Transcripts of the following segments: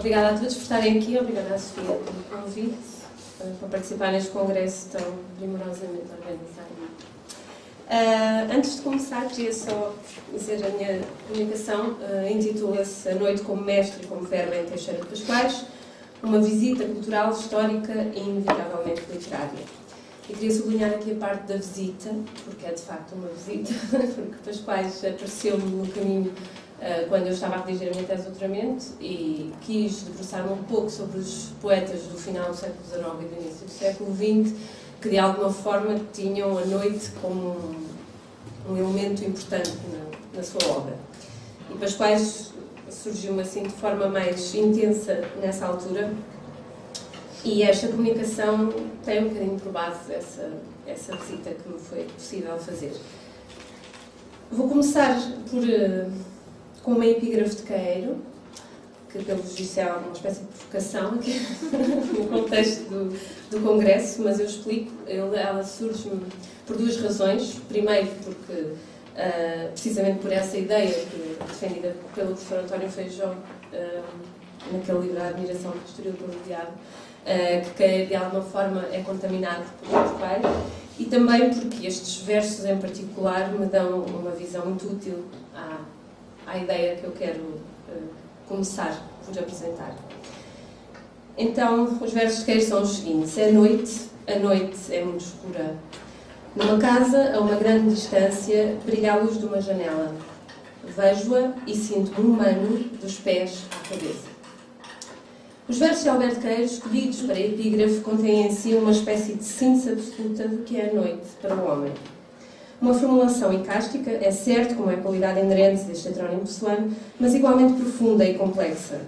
Obrigada a todos por estarem aqui, obrigada à Sofia pelo convite para participar neste congresso tão primorosamente organizado. Antes de começar, queria só dizer a minha comunicação. Intitula-se A Noite como Mestre e como Verbo em Teixeira de Pascoais, uma visita cultural, histórica e inevitavelmente literária. E queria sublinhar aqui a parte da visita, porque é de facto uma visita, porque Pascoais apareceu-me no caminho quando eu estava a redigir a minha tese de doutoramento e quis debruçar-me um pouco sobre os poetas do final do século XIX e do início do século XX, que de alguma forma tinham a noite como um elemento importante na sua obra. E Pascoais surgiu-me assim de forma mais intensa nessa altura, e esta comunicação tem um bocadinho por base essa visita que me foi possível fazer. Vou começar com uma epígrafe de Queiro, que pelo visto é uma espécie de provocação aqui, no contexto do congresso, mas eu explico. Ela surge-me por duas razões. Primeiro, porque, precisamente por essa ideia defendida pelo professor António Feijó, naquele livro A Admiração do Historiador do Diabo, que de alguma forma é contaminado por Pascoais, e também porque estes versos em particular me dão uma visão muito útil à ideia que eu quero começar por apresentar. Então, os versos de Queiro são os seguintes: a noite é muito escura. Numa casa, a uma grande distância, brilha a luz de uma janela. Vejo-a e sinto-me humano dos pés à cabeça. Os versos de Alberto Queiro, escolhidos para a epígrafe, contêm em si uma espécie de síntese absoluta do que é a noite para o homem. Uma formulação icástica, é certo, como é a qualidade inerente deste heterónimo pessoano, mas igualmente profunda e complexa.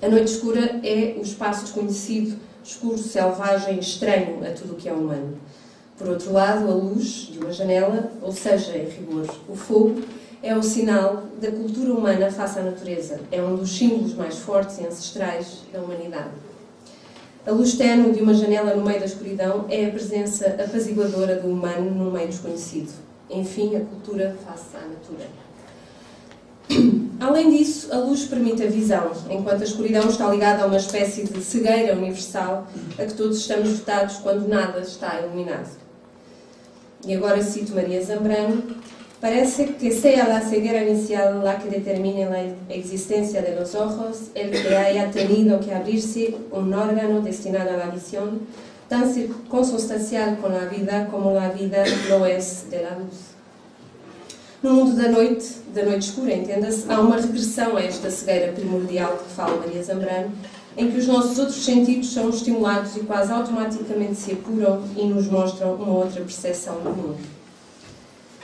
A noite escura é o espaço desconhecido, escuro, selvagem, estranho a tudo o que é humano. Por outro lado, a luz de uma janela, ou seja, em rigor, o fogo, é o sinal da cultura humana face à natureza. É um dos símbolos mais fortes e ancestrais da humanidade. A luz tênue de uma janela no meio da escuridão é a presença apaziguadora do humano no meio desconhecido. Enfim, a cultura face à natura. Além disso, a luz permite a visão, enquanto a escuridão está ligada a uma espécie de cegueira universal a que todos estamos dotados quando nada está iluminado. E agora cito Maria Zambrano: parece que sea la ceguera inicial la que determine la existencia de los ojos, el que haya tenido que abrirse un órgano destinado a la visión, tan consustancial con la vida como la vida lo es de la luz. No mundo da noite escura, entenda-se, há uma regressão a esta cegueira primordial de que fala Maria Zambrano, em que os nossos outros sentidos são estimulados e quase automaticamente se apuram e nos mostram uma outra percepção do mundo.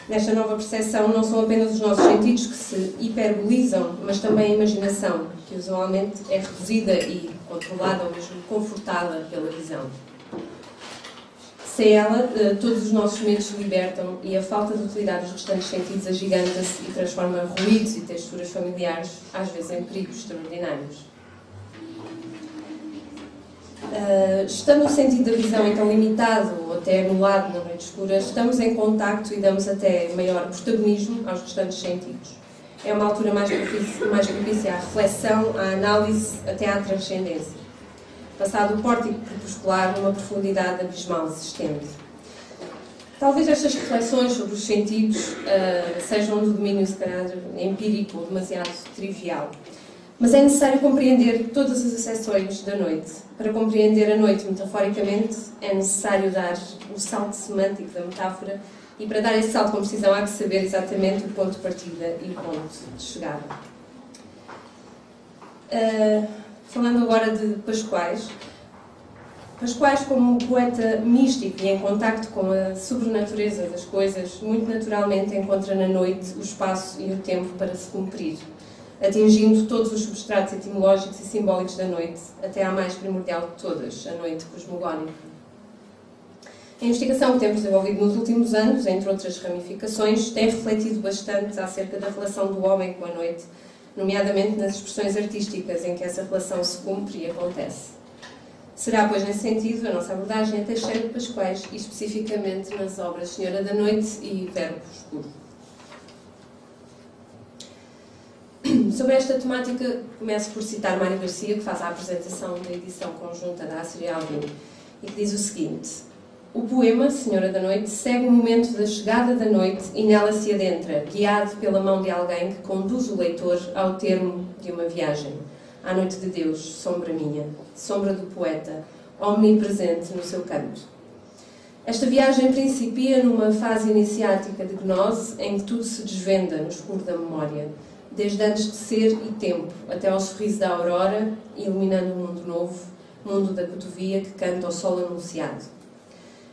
Nesta nova percepção, não são apenas os nossos sentidos que se hiperbolizam, mas também a imaginação, que usualmente é reduzida e controlada ou mesmo confortada pela visão. Sem ela, todos os nossos medos se libertam e a falta de utilidade dos restantes sentidos agiganta-se e transforma ruídos e texturas familiares, às vezes em perigos extraordinários. Estando o sentido da visão então limitado ou até anulado na noite escura, estamos em contacto e damos até maior protagonismo aos restantes sentidos. É uma altura mais propícia à reflexão, à análise, até à transcendência. Passado o pórtico crepuscular, uma profundidade abismal se estende. Talvez estas reflexões sobre os sentidos sejam do domínio, se calhar, empírico ou demasiado trivial. Mas é necessário compreender todas as acessões da noite. Para compreender a noite metaforicamente, é necessário dar o salto semântico da metáfora, e para dar esse salto com precisão há que saber exatamente o ponto de partida e o ponto de chegada. Falando agora de Pascoais. Pascoais, como poeta místico e em contacto com a sobrenatureza das coisas, muito naturalmente encontra na noite o espaço e o tempo para se cumprir, atingindo todos os substratos etimológicos e simbólicos da noite, até à mais primordial de todas, a noite cosmogónica. A investigação que temos desenvolvido nos últimos anos, entre outras ramificações, tem refletido bastante acerca da relação do homem com a noite, nomeadamente nas expressões artísticas em que essa relação se cumpre e acontece. Será, pois, nesse sentido, a nossa abordagem a Teixeira de Pascoais e, especificamente, nas obras Senhora da Noite e Verbo Escuro. Sobre esta temática, começo por citar Mário Garcia, que faz a apresentação da edição conjunta da Áciria Alvim, e que diz o seguinte: o poema, Senhora da Noite, segue o momento da chegada da noite e nela se adentra, guiado pela mão de alguém que conduz o leitor ao termo de uma viagem. À noite de Deus, sombra minha, sombra do poeta, omnipresente no seu canto. Esta viagem principia numa fase iniciática de gnose em que tudo se desvenda no escuro da memória, desde antes de ser e tempo, até ao sorriso da aurora, iluminando um mundo novo, mundo da cotovia que canta ao sol anunciado.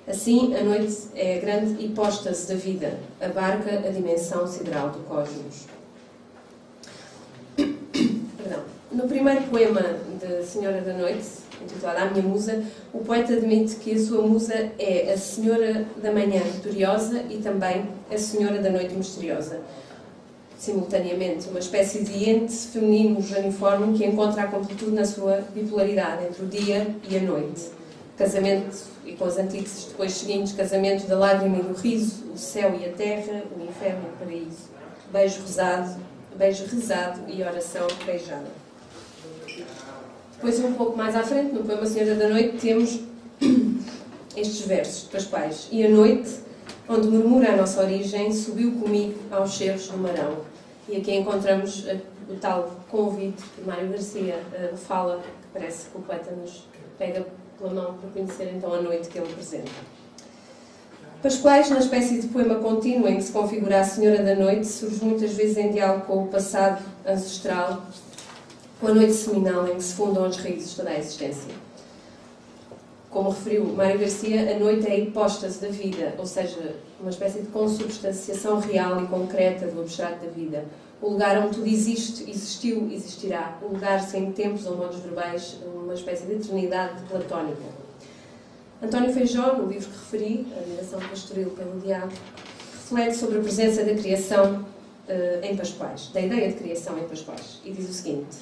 Assim, a noite é a grande hipóstase da vida, abarca a dimensão sideral do cosmos. Perdão. No primeiro poema de Senhora da Noite, intitulado A Minha Musa, o poeta admite que a sua musa é a Senhora da Manhã Vitoriosa e também a Senhora da Noite Misteriosa. Simultaneamente, uma espécie de ente feminino janiforme que encontra a completude na sua bipolaridade entre o dia e a noite. Casamento, e com as antíteses depois seguintes, casamento da lágrima e do riso, o céu e a terra, o inferno e o paraíso. Beijo rezado e oração beijada. Depois, um pouco mais à frente, no poema Senhora da Noite, temos estes versos pasquais. E a noite, onde murmura a nossa origem, subiu comigo aos cerros do Marão. E aqui encontramos o tal convite que Mário Garcia fala, que parece que o poeta nos pega pela mão para conhecer então a noite que ele apresenta. Pasquais, na espécie de poema contínuo em que se configura a Senhora da Noite, surge muitas vezes em diálogo com o passado ancestral, com a noite seminal em que se fundam as raízes de toda a existência. Como referiu Mário Garcia, a noite é a hipóstase da vida, ou seja, uma espécie de consubstanciação real e concreta do abstrato da vida. O lugar onde tudo existe, existiu, existirá. Um lugar sem tempos ou modos verbais, uma espécie de eternidade platónica. António Feijó, no livro que referi, A Admiração Pastoril pelo Diabo, reflete sobre a presença da criação em Pasquais, da ideia de criação em Pasquais, e diz o seguinte: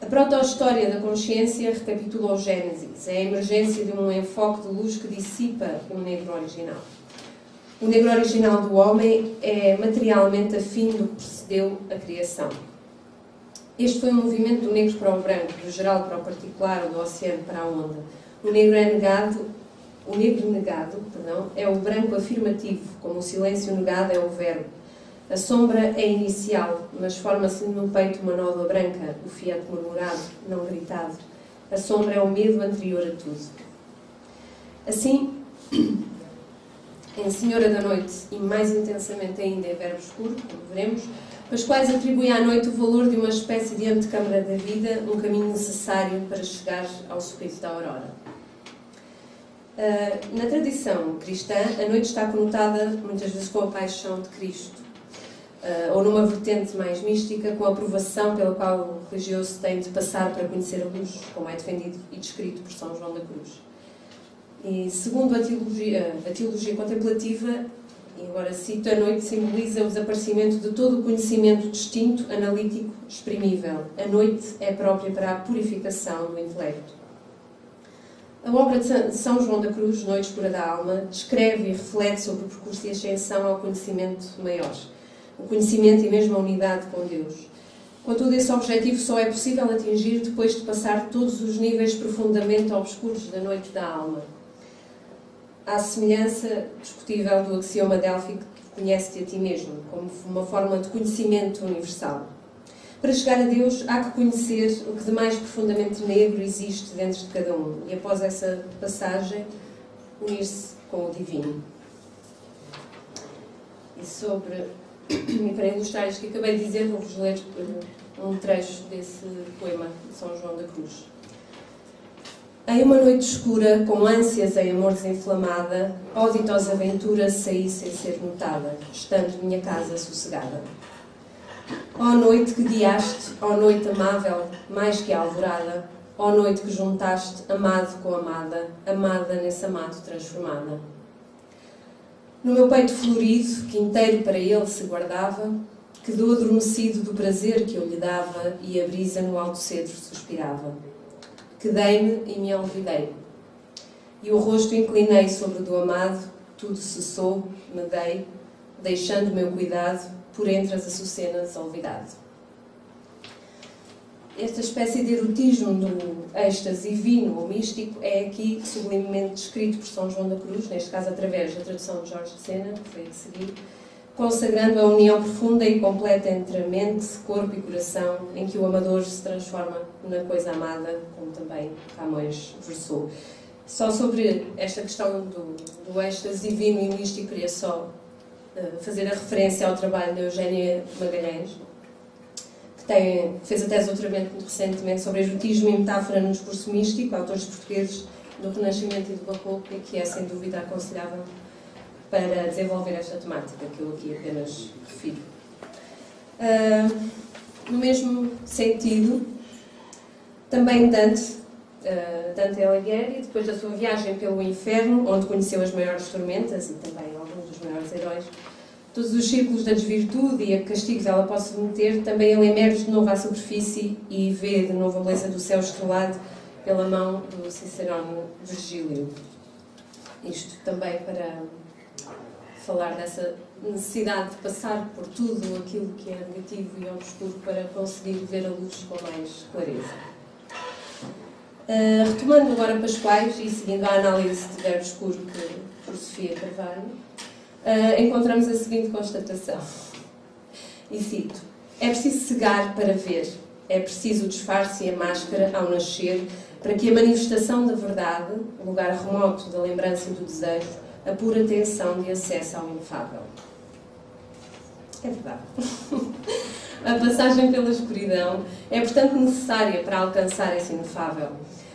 a proto-história da consciência recapitula o Gênesis, é a emergência de um enfoque de luz que dissipa o negro original. O negro original do homem é materialmente afim do que precedeu a criação. Este foi um movimento do negro para o branco, do geral para o particular, ou do oceano para a onda. O negro negado é o branco afirmativo, como o silêncio negado é o verbo. A sombra é inicial, mas forma-se-lhe no peito uma nódoa branca, o fiat murmurado, não gritado. A sombra é o medo anterior a tudo. Assim, em Senhora da Noite, e mais intensamente ainda em Verbo Escuro, como veremos, Pasquais atribui à noite o valor de uma espécie de antecâmara da vida, um caminho necessário para chegar ao sorriso da aurora. Na tradição cristã, a noite está conotada muitas vezes com a paixão de Cristo, ou numa vertente mais mística, com a aprovação pela qual o religioso tem de passar para conhecer a luz, como é defendido e descrito por São João da Cruz. E, segundo a teologia contemplativa, e agora cito, a noite simboliza o desaparecimento de todo o conhecimento distinto, analítico, exprimível. A noite é própria para a purificação do intelecto. A obra de São João da Cruz, Noite Escura da Alma, descreve e reflete sobre o percurso de ascensão ao conhecimento maior. O conhecimento e mesmo a unidade com Deus. Contudo, esse objetivo só é possível atingir depois de passar todos os níveis profundamente obscuros da noite da alma. À semelhança discutível do axioma délfico que conhece-te a ti mesmo, como uma forma de conhecimento universal. Para chegar a Deus, há que conhecer o que de mais profundamente negro existe dentro de cada um, e após essa passagem, unir-se com o divino. E para ilustrar isto que acabei de dizer, vou-vos ler um trecho desse poema de São João da Cruz. Em uma noite escura, com ânsias em amor desinflamada, ó ditosa aventura saí sem ser notada, estando minha casa sossegada. Ó noite que guiaste, ó noite amável, mais que a alvorada, ó noite que juntaste amado com amada, amada nesse amado transformada. No meu peito florido, que inteiro para ele se guardava, quedou adormecido do prazer que eu lhe dava e a brisa no alto cedro suspirava. Quedei-me e me olvidei. E o rosto inclinei sobre o do amado, tudo cessou, me dei, deixando o meu cuidado por entre as açucenas olvidado. esta espécie de erotismo do êxtase divino ou místico é aqui sublimemente descrito por São João da Cruz, neste caso através da tradução de Jorge de Sena, que foi a seguir, consagrando a união profunda e completa entre a mente, corpo e coração, em que o amador se transforma na coisa amada, como também Camões versou. Só sobre esta questão do êxtase divino e místico, queria só fazer a referência ao trabalho da Eugénia Magalhães, que fez a tese de doutoramento muito recentemente sobre erotismo e metáfora no discurso místico, autores portugueses do Renascimento e do Barroco, e que é sem dúvida aconselhável para desenvolver esta temática, que eu aqui apenas refiro. No mesmo sentido, também Dante Alighieri, depois da sua viagem pelo inferno, onde conheceu as maiores tormentas e também alguns dos maiores heróis, todos os círculos da desvirtude e a castigos ela pode submeter, também ele emerge de novo à superfície e vê de novo a beleza do céu estrelado pela mão do Cicerone Virgílio. Isto também para falar dessa necessidade de passar por tudo aquilo que é negativo e obscuro para conseguir ver a luz com mais clareza. Retomando agora Pascoais e seguindo a análise de verbo escuro por Sofia Carvalho, encontramos a seguinte constatação, e cito: é preciso cegar para ver, é preciso o disfarce e a máscara ao nascer, para que a manifestação da verdade, o lugar remoto da lembrança e do desejo, a pura tensão de acesso ao inefável. É verdade. A passagem pela escuridão é, portanto, necessária para alcançar esse inefável.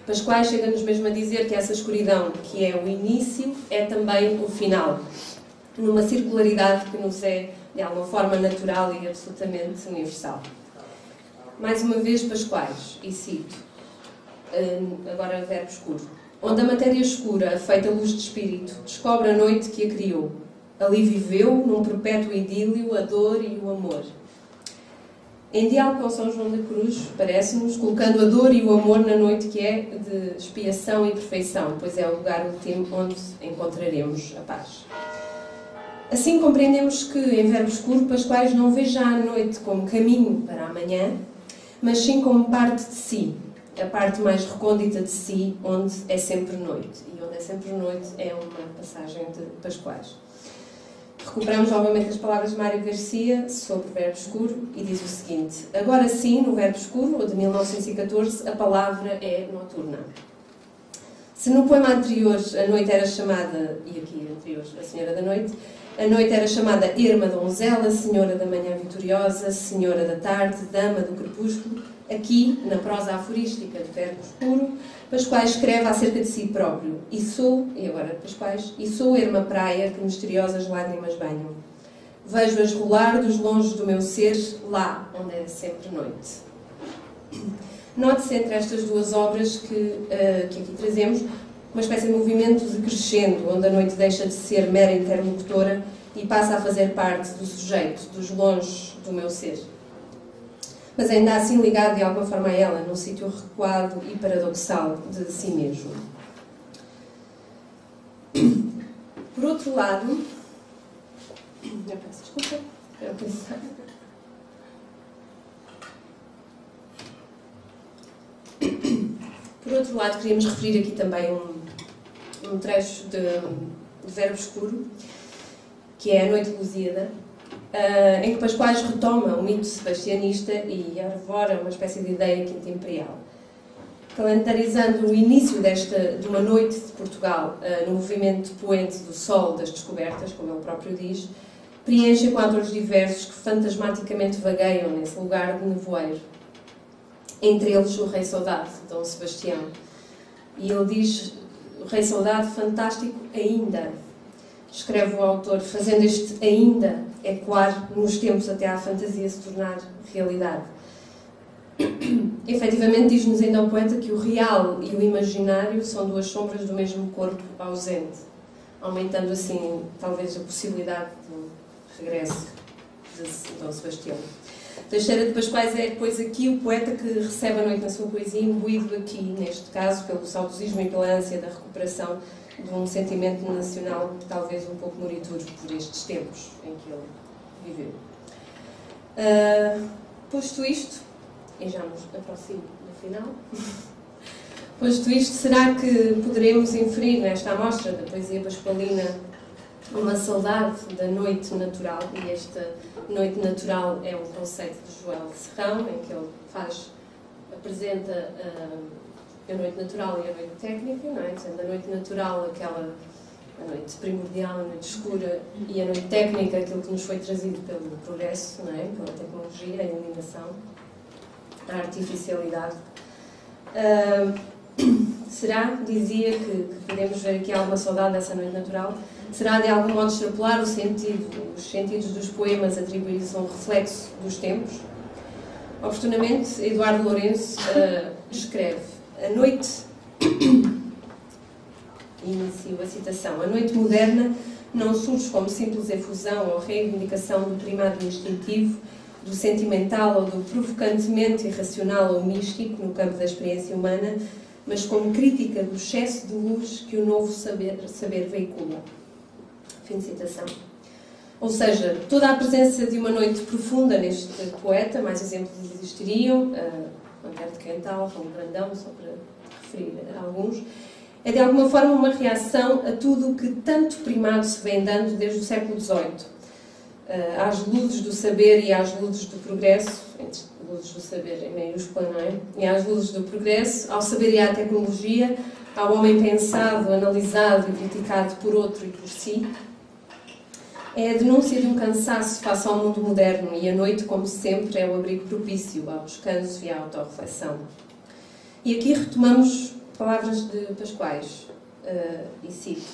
Pascoais chega-nos mesmo a dizer que essa escuridão, que é o início, é também o final, numa circularidade que nos é, de alguma forma, natural e absolutamente universal. Mais uma vez, Pascoais, e cito, agora verbo escuro: onde a matéria escura, feita luz de espírito, descobre a noite que a criou. Ali viveu, num perpétuo idílio, a dor e o amor. Em diálogo com São João da Cruz, parece-nos, colocando a dor e o amor na noite que é de expiação e perfeição, pois é o lugar último onde encontraremos a paz. Assim compreendemos que, em verbo escuro, Pascoais não vê já a noite como caminho para amanhã, mas sim como parte de si, a parte mais recôndita de si, onde é sempre noite. E onde é sempre noite é uma passagem de Pascoais. Recuperamos novamente as palavras de Mário Garcia sobre o verbo escuro e diz o seguinte: agora sim, no verbo escuro, de 1914, a palavra é noturna. Se no poema anterior a noite era chamada, e aqui anterior, a Senhora da Noite, a noite era chamada Erma Donzela, Senhora da Manhã Vitoriosa, Senhora da Tarde, Dama do Crepúsculo, aqui, na prosa aforística do verbo escuro, Pascoais escreve acerca de si próprio: e sou erma praia que misteriosas lágrimas banham. Vejo-as rolar dos longes do meu ser, lá onde é sempre noite. Note-se entre estas duas obras que aqui trazemos uma espécie de movimento decrescendo, onde a noite deixa de ser mera interlocutora e passa a fazer parte do sujeito, dos longes do meu ser. Mas ainda assim ligado de alguma forma a ela, num sítio recuado e paradoxal de si mesmo. Por outro lado, eu peço desculpa, quero pensar. Por outro lado, queríamos referir aqui também um trecho de verbo escuro, que é a Noite Lusíada, em que Pascoais retoma o mito sebastianista e arvora uma espécie de ideia quinta imperial. Calendarizando o início de uma noite de Portugal, no movimento poente do sol das descobertas, como ele próprio diz, preenche com atores diversos que fantasmaticamente vagueiam nesse lugar de nevoeiro. Entre eles o Rei Saudade, Dom Sebastião. E ele diz: o Rei Saudade, fantástico ainda. Escreve o autor, fazendo este ainda ecoar nos tempos até à fantasia se tornar realidade. Efetivamente, diz-nos ainda o poeta que o real e o imaginário são duas sombras do mesmo corpo ausente, aumentando assim, talvez, a possibilidade de regresso de Dom Sebastião. Teixeira de Pascoais é, pois, aqui o poeta que recebe a noite na sua poesia, imbuído aqui, neste caso, pelo saudosismo e pela ânsia da recuperação de um sentimento nacional, talvez um pouco morituro por estes tempos em que ele viveu. Posto isto, e já nos aproximo do final. Posto isto, será que poderemos inferir nesta amostra da poesia pascualina uma saudade da noite natural? E esta noite natural é um conceito de Joel Serrão, em que ele apresenta a noite natural e a noite técnica, não é? Sendo a noite natural a noite primordial, a noite escura, e a noite técnica, aquilo que nos foi trazido pelo progresso, não é? Pela tecnologia, a iluminação, a artificialidade. Será, dizia, que podemos ver aqui alguma saudade dessa noite natural? Será de algum modo extrapolar os sentidos dos poemas, atribuir-lhes um reflexo dos tempos? Oportunamente, Eduardo Lourenço escreve: a noite, inicio a citação, a noite moderna não surge como simples efusão ou reivindicação do primado instintivo, do sentimental ou do provocantemente irracional ou místico no campo da experiência humana, mas como crítica do excesso de luz que o novo saber veicula. Fim de citação. Ou seja, toda a presença de uma noite profunda neste poeta, mais exemplos existiriam, Antero de Quental, Raul Brandão, só para referir a alguns, é de alguma forma uma reação a tudo o que tanto primado se vem dando desde o século XVIII. Às luzes do saber e às luzes do progresso, entre luzes do saber em maiúscula, não é? E às luzes do progresso, ao saber e à tecnologia, ao homem pensado, analisado e criticado por outro e por si, é a denúncia de um cansaço face ao mundo moderno, e a noite, como sempre, é o abrigo propício ao descanso e à autorreflexão. E aqui retomamos palavras de Pascoais, e cito: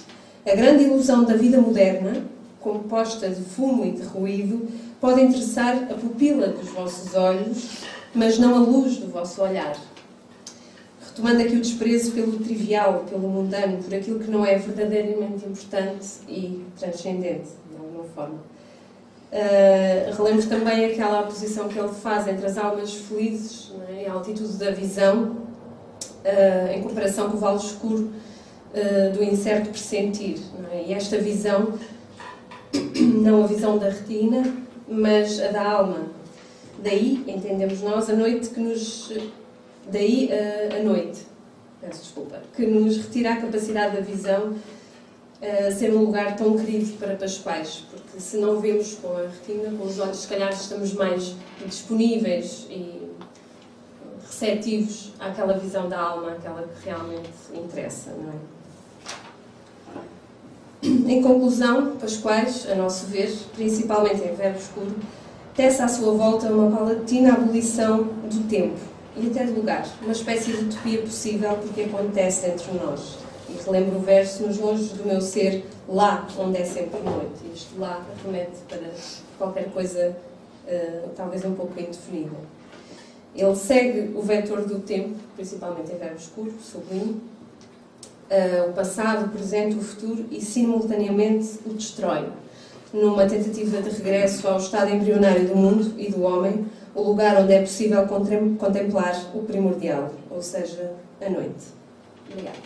a grande ilusão da vida moderna, composta de fumo e de ruído, pode interessar a pupila dos vossos olhos, mas não a luz do vosso olhar. Retomando aqui o desprezo pelo trivial, pelo mundano, por aquilo que não é verdadeiramente importante e transcendente, de alguma forma. Relembro também aquela oposição que ele faz entre as almas felizes, não é, e a altitude da visão, em comparação com o vale escuro do incerto pressentir. Não é? E esta visão, não a visão da retina, mas a da alma. Daí, entendemos nós, a noite que nos... Daí a noite, peço desculpa, que nos retira a capacidade da visão ser um lugar tão querido para Pascoais, porque se não vemos com a retina, com os olhos, se calhar estamos mais disponíveis e receptivos àquela visão da alma, aquela que realmente interessa, não é? Em conclusão, Pascoais, a nosso ver, principalmente em Verbo Escuro, tece à sua volta uma paulatina abolição do tempo e até do lugar, uma espécie de utopia possível porque acontece entre nós. E relembro o verso: nos longe do meu ser, lá onde é sempre noite. E isto lá remete para qualquer coisa, talvez um pouco indefinida. Ele segue o vetor do tempo, principalmente em Verbo Escuro, sublinho, o passado, o presente, o futuro, e simultaneamente o destrói, numa tentativa de regresso ao estado embrionário do mundo e do homem, o lugar onde é possível contemplar o primordial, ou seja, a noite. Obrigada.